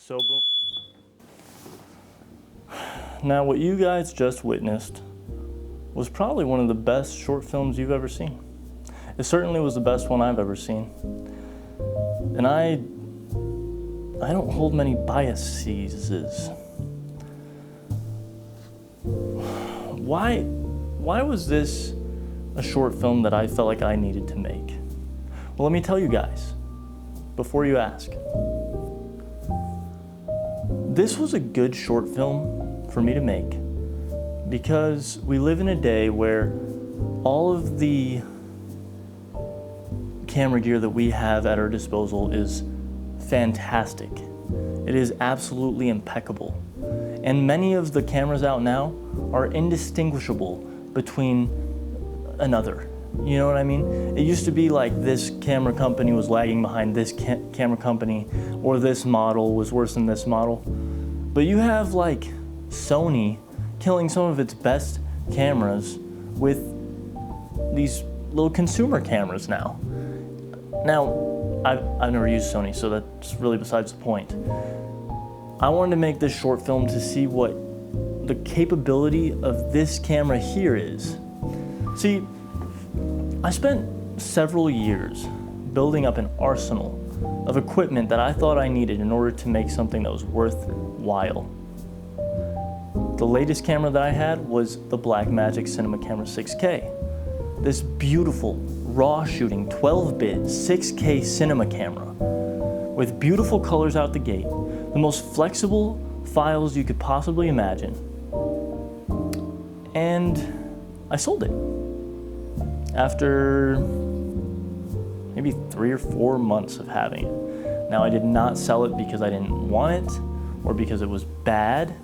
So boom. Now what you guys just witnessed was probably one of the best short films you've ever seen. It certainly was the best one I've ever seen. And I don't hold many biases. Why was this a short film that I felt like I needed to make? Well, let me tell you guys, before you ask. This was a good short film for me to make because we live in a day where all of the camera gear that we have at our disposal is fantastic. It is absolutely impeccable. And many of the cameras out now are indistinguishable between another. You know what I mean? It used to be like this camera company was lagging behind this camera company, or this model was worse than this model. But you have like Sony killing some of its best cameras with these little consumer cameras now. Now, I've never used Sony, so that's really besides the point. I wanted to make this short film to see what the capability of this camera here is. See, I spent several years building up an arsenal of equipment that I thought I needed in order to make something that was worthwhile. The latest camera that I had was the Blackmagic Cinema Camera 6K. This beautiful, raw shooting, 12-bit, 6K cinema camera with beautiful colors out the gate, the most flexible files you could possibly imagine. And I sold it. After maybe 3 or 4 months of having it. Now, I did not sell it because I didn't want it or because it was bad.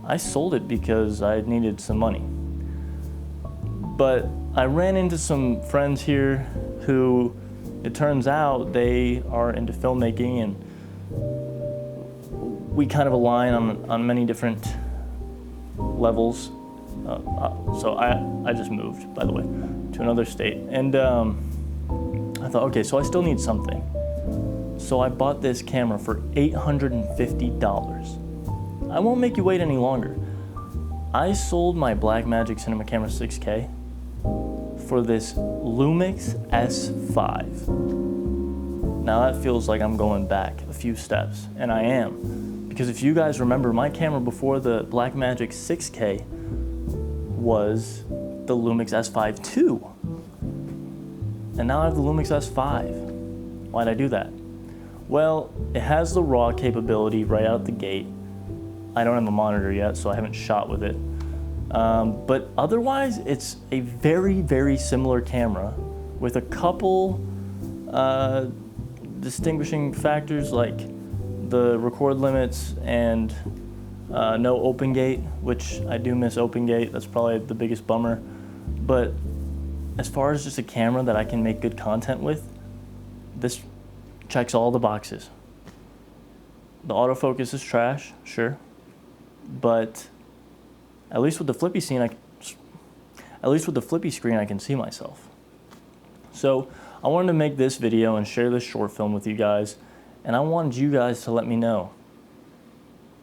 I sold it because I needed some money. But I ran into some friends here who, it turns out, they are into filmmaking, and we kind of align on many different levels. So I just moved, by the way, to another state. And I thought, okay, so I still need something. So I bought this camera for $850. I won't make you wait any longer. I sold my Blackmagic Cinema Camera 6K for this Lumix S5. Now that feels like I'm going back a few steps, and I am. Because if you guys remember, my camera before the Blackmagic 6K was the Lumix S5 II. And now I have the Lumix S5. Why'd I do that? Well, it has the RAW capability right out the gate. I don't have a monitor yet, so I haven't shot with it. But otherwise, it's a very, very similar camera with a couple distinguishing factors like the record limits and no open gate, which I do miss open gate. That's probably the biggest bummer. But as far as just a camera that I can make good content with, this checks all the boxes. The autofocus is trash, sure, but at least with the flippy screen, I can see myself. So I wanted to make this video and share this short film with you guys, and I wanted you guys to let me know,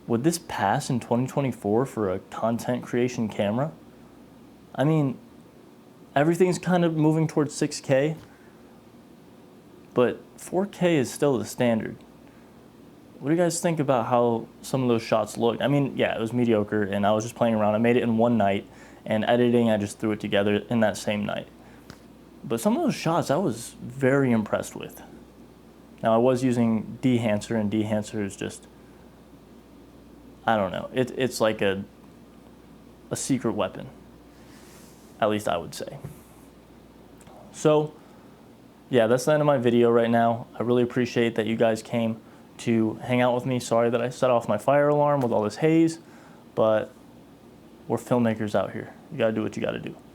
would this pass in 2024 for a content creation camera? I mean, everything's kind of moving towards 6K, but 4K is still the standard. What do you guys think about how some of those shots look? I mean, yeah, it was mediocre, and I was just playing around. I made it in one night, and editing, I just threw it together in that same night. But some of those shots I was very impressed with. Now, I was using Dehancer, and Dehancer is just, I don't know. It's like a secret weapon, at least I would say. So, yeah, that's the end of my video right now. I really appreciate that you guys came to hang out with me. Sorry that I set off my fire alarm with all this haze, but we're filmmakers out here. You gotta do what you gotta do.